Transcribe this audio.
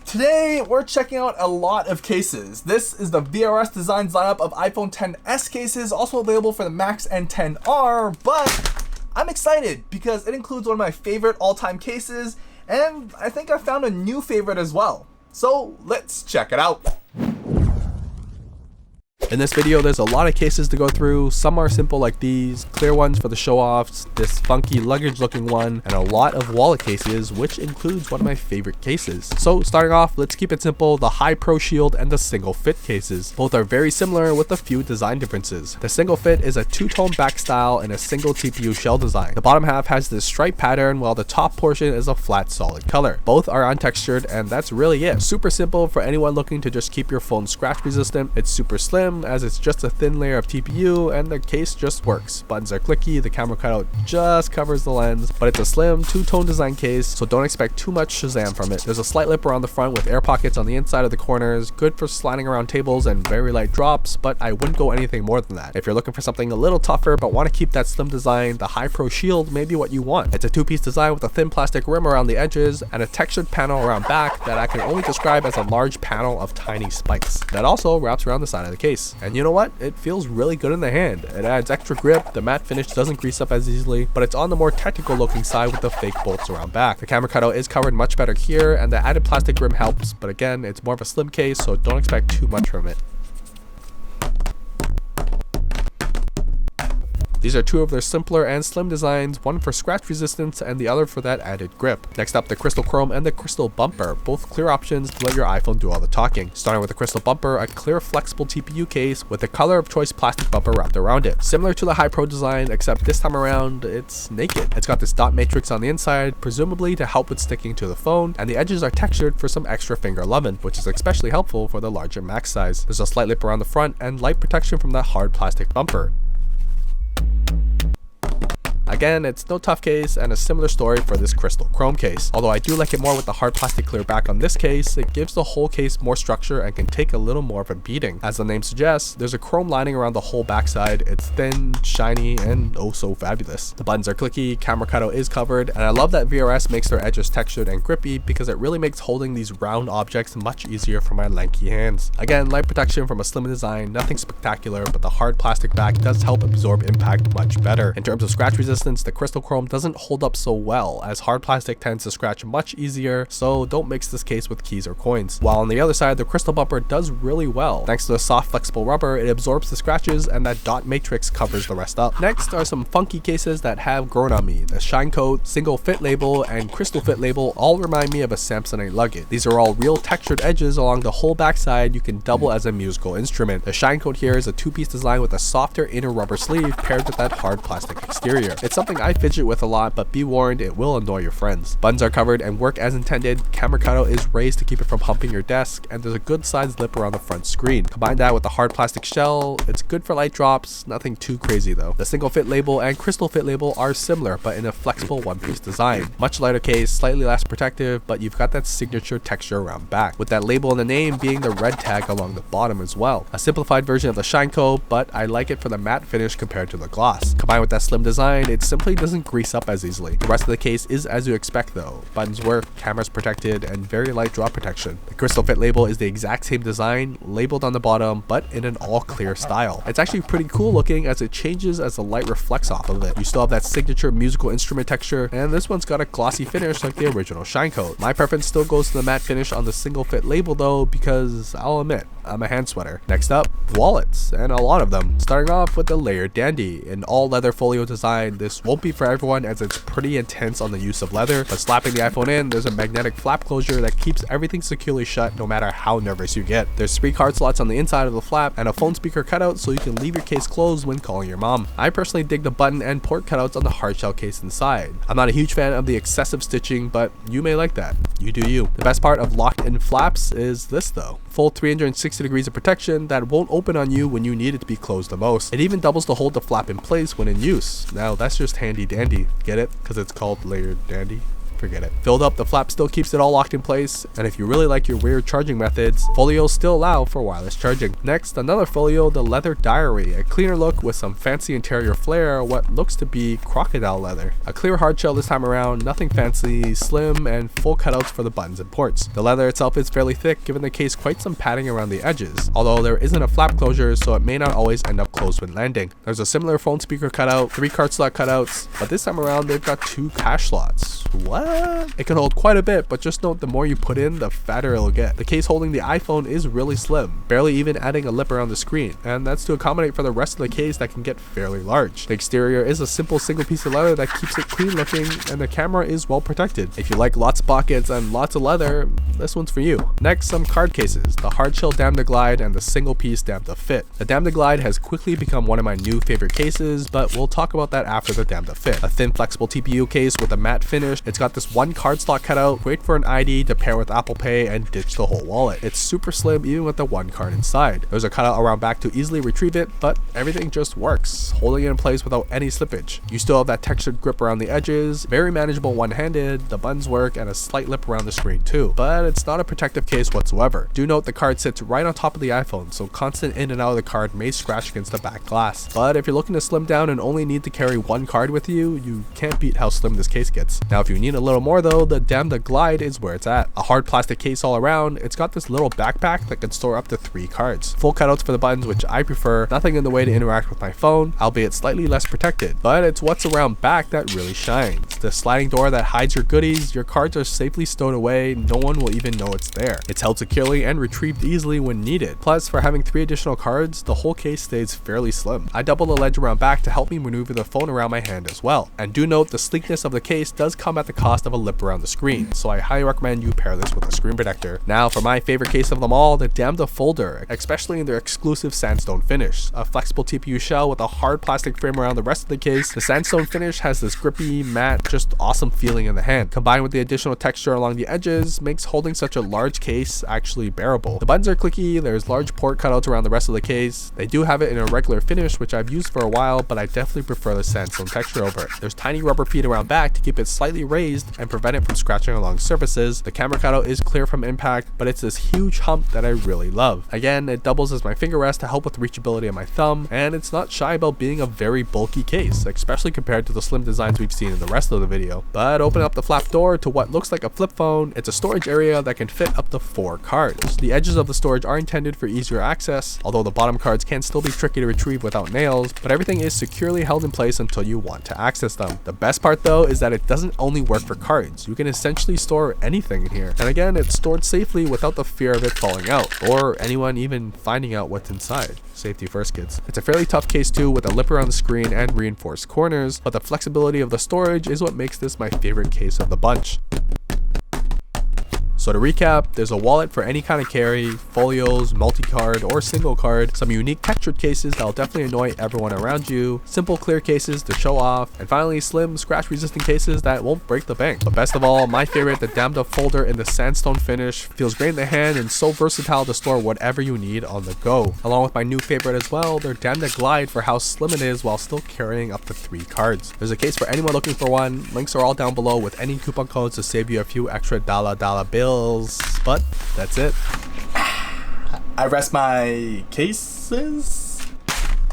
Today, we're checking out a lot of cases. This is the VRS Design lineup of iPhone XS cases, also available for the Max and XR, but I'm excited because it includes one of my favorite all-time cases, and I think I found a new favorite as well. So let's check it out. In this video, there's a lot of cases to go through. Some are simple like these, clear ones for the show-offs, this funky luggage looking one, and a lot of wallet cases, which includes one of my favorite cases. So starting off, let's keep it simple, the High Pro Shield and the Single Fit cases. Both are very similar with a few design differences. The Single Fit is a two-tone back style and a single TPU shell design. The bottom half has this stripe pattern while the top portion is a flat solid color. Both are untextured and that's really it. Super simple for anyone looking to just keep your phone scratch resistant. It's super slim as it's just a thin layer of TPU and the case just works. Buttons are clicky, the camera cutout just covers the lens, but it's a slim two-tone design case, so don't expect too much Shazam from it. There's a slight lip around the front with air pockets on the inside of the corners, good for sliding around tables and very light drops, but I wouldn't go anything more than that. If you're looking for something a little tougher but want to keep that slim design, the High Pro Shield may be what you want. It's a two-piece design with a thin plastic rim around the edges and a textured panel around back that I can only describe as a large panel of tiny spikes that also wraps around the side of the case. And you know what? It feels really good in the hand. It adds extra grip, the matte finish doesn't grease up as easily, but it's on the more technical looking side with the fake bolts around back. The camera cutout is covered much better here and the added plastic rim helps, but again, it's more of a slim case, so don't expect too much from it. These are two of their simpler and slim designs, one for scratch resistance and the other for that added grip. Next up, the Crystal Chrome and the Crystal Bumper, both clear options to let your iPhone do all the talking. Starting with the Crystal Bumper, a clear flexible TPU case with a color of choice plastic bumper wrapped around it. Similar to the High Pro design, except this time around, it's naked. It's got this dot matrix on the inside, presumably to help with sticking to the phone, and the edges are textured for some extra finger loving, which is especially helpful for the larger Max size. There's a slight lip around the front and light protection from that hard plastic bumper. Again, it's no tough case and a similar story for this Crystal Chrome case. Although I do like it more with the hard plastic clear back on this case, it gives the whole case more structure and can take a little more of a beating. As the name suggests, there's a chrome lining around the whole backside. It's thin, shiny, and oh so fabulous. The buttons are clicky, camera cutout is covered, and I love that VRS makes their edges textured and grippy because it really makes holding these round objects much easier for my lanky hands. Again, light protection from a slim design, nothing spectacular, but the hard plastic back does help absorb impact much better. In terms of scratch resistance, the Crystal Chrome doesn't hold up so well as hard plastic tends to scratch much easier, so don't mix this case with keys or coins. While on the other side, the Crystal Bumper does really well. Thanks to the soft flexible rubber, it absorbs the scratches and that dot matrix covers the rest up. Next are some funky cases that have grown on me. The Shine Coat, Single Fit label, and Crystal Fit label all remind me of a Samsonite luggage. These are all real textured edges along the whole backside you can double as a musical instrument. The Shine Coat here is a two-piece design with a softer inner rubber sleeve paired with that hard plastic exterior. It's something I fidget with a lot, but be warned, it will annoy your friends. Buttons are covered and work as intended, camera cutout is raised to keep it from humping your desk, and there's a good sized lip around the front screen. Combine that with the hard plastic shell, it's good for light drops, nothing too crazy though. The Single Fit label and Crystal Fit label are similar, but in a flexible one-piece design. Much lighter case, slightly less protective, but you've got that signature texture around back, with that label in the name being the red tag along the bottom as well. A simplified version of the Shine Coat, but I like it for the matte finish compared to the gloss. Combined with that slim design, it simply doesn't grease up as easily. The rest of the case is as you expect though. Buttons work, camera's protected, and very light drop protection. The Crystal Fit label is the exact same design, labeled on the bottom, but in an all clear style. It's actually pretty cool looking as it changes as the light reflects off of it. You still have that signature musical instrument texture, and this one's got a glossy finish like the original Shine Coat. My preference still goes to the matte finish on the Single Fit label though, because I'll admit, I'm a hand sweater. Next up, wallets, and a lot of them. Starting off with the Layered Dandy. In all leather folio design, this won't be for everyone as it's pretty intense on the use of leather, but slapping the iPhone in, there's a magnetic flap closure that keeps everything securely shut no matter how nervous you get. There's 3 card slots on the inside of the flap and a phone speaker cutout so you can leave your case closed when calling your mom. I personally dig the button and port cutouts on the hard shell case inside. I'm not a huge fan of the excessive stitching, but you may like that. You do you. The best part of locked in flaps is this though. Full 360 degrees of protection that won't open on you when you need it to be closed the most. It even doubles to hold the flap in place when in use. Now that's just handy dandy. Get it? Because it's called Layered Dandy. forget it. Filled up, the flap still keeps it all locked in place, and if you really like your weird charging methods, folios still allow for wireless charging. Next, another folio, the leather diary, a cleaner look with some fancy interior flair, what looks to be crocodile leather. A clear hard shell this time around, nothing fancy, slim, and full cutouts for the buttons and ports. The leather itself is fairly thick, giving the case quite some padding around the edges, although there isn't a flap closure, so it may not always end up closed when landing. There's a similar phone speaker cutout, 3 card slot cutouts, but this time around they've got 2 cash slots. What? It can hold quite a bit, but just note the more you put in, the fatter it'll get. The case holding the iPhone is really slim, barely even adding a lip around the screen, and that's to accommodate for the rest of the case that can get fairly large. The exterior is a simple single piece of leather that keeps it clean looking, and the camera is well protected. If you like lots of pockets and lots of leather, this one's for you. Next, some card cases, the hard shell Damda Glide and the single piece Damda Fit. The Damda Glide has quickly become one of my new favorite cases, but we'll talk about that after the Damda Fit. A thin flexible TPU case with a matte finish. It's got this 1 card slot cutout, great for an ID to pair with Apple Pay and ditch the whole wallet. It's super slim even with the 1 card inside. There's a cutout around back to easily retrieve it, but everything just works, holding it in place without any slippage. You still have that textured grip around the edges, very manageable one-handed, the buttons work, and a slight lip around the screen too, but it's not a protective case whatsoever. Do note the card sits right on top of the iPhone, so constant in and out of the card may scratch against the back glass. But if you're looking to slim down and only need to carry 1 card with you, you can't beat how slim this case gets. Now if you need a little more though, the Damda Glide is where it's at. A hard plastic case all around, it's got this little backpack that can store up to 3 cards. Full cutouts for the buttons, which I prefer, nothing in the way to interact with my phone, albeit slightly less protected, but it's what's around back that really shines. The sliding door that hides your goodies, your cards are safely stowed away, no one will even know it's there. It's held securely and retrieved easily when needed. Plus, for having 3 additional cards, the whole case stays fairly slim. I double the ledge around back to help me maneuver the phone around my hand as well. And do note the sleekness of the case does come at the cost of a lip around the screen, so I highly recommend you pair this with a screen protector. Now for my favorite case of them all, the Damda Folder, especially in their exclusive SANDSTONE finish. A flexible TPU shell with a hard plastic frame around the rest of the case. The SANDSTONE finish has this grippy, matte, just awesome feeling in the hand. Combined with the additional texture along the edges, makes holding such a large case actually bearable. The buttons are clicky, there's large port cutouts around the rest of the case. They do have it in a regular finish, which I've used for a while, but I definitely prefer the SANDSTONE texture over it. There's tiny rubber feet around back to keep it slightly raised and prevent it from scratching along surfaces. The camera cutout is clear from impact, but it's this huge hump that I really love. Again, it doubles as my finger rest to help with the reachability of my thumb, and it's not shy about being a very bulky case, especially compared to the slim designs we've seen in the rest of the video. But open up the flap door to what looks like a flip phone, it's a storage area that can fit up to 4 cards. The edges of the storage are intended for easier access, although the bottom cards can still be tricky to retrieve without nails, but everything is securely held in place until you want to access them. The best part though is that it doesn't only work for cards, you can essentially store anything in here, and again it's stored safely without the fear of it falling out, or anyone even finding out what's inside. Safety first, kids. It's a fairly tough case too, with a lip around the screen and reinforced corners, but the flexibility of the storage is what makes this my favorite case of the bunch. So to recap, there's a wallet for any kind of carry, folios, multi-card, or single card, some unique textured cases that'll definitely annoy everyone around you, simple clear cases to show off, and finally slim, scratch-resistant cases that won't break the bank. But best of all, my favorite, the Damda Folder in the SANDSTONE finish, feels great in the hand and so versatile to store whatever you need on the go. Along with my new favorite as well, their Damda Glide for how slim it is while still carrying up to 3 cards. There's a case for anyone looking for one, links are all down below with any coupon codes to save you a few extra dollar bills. But that's it. I rest my cases.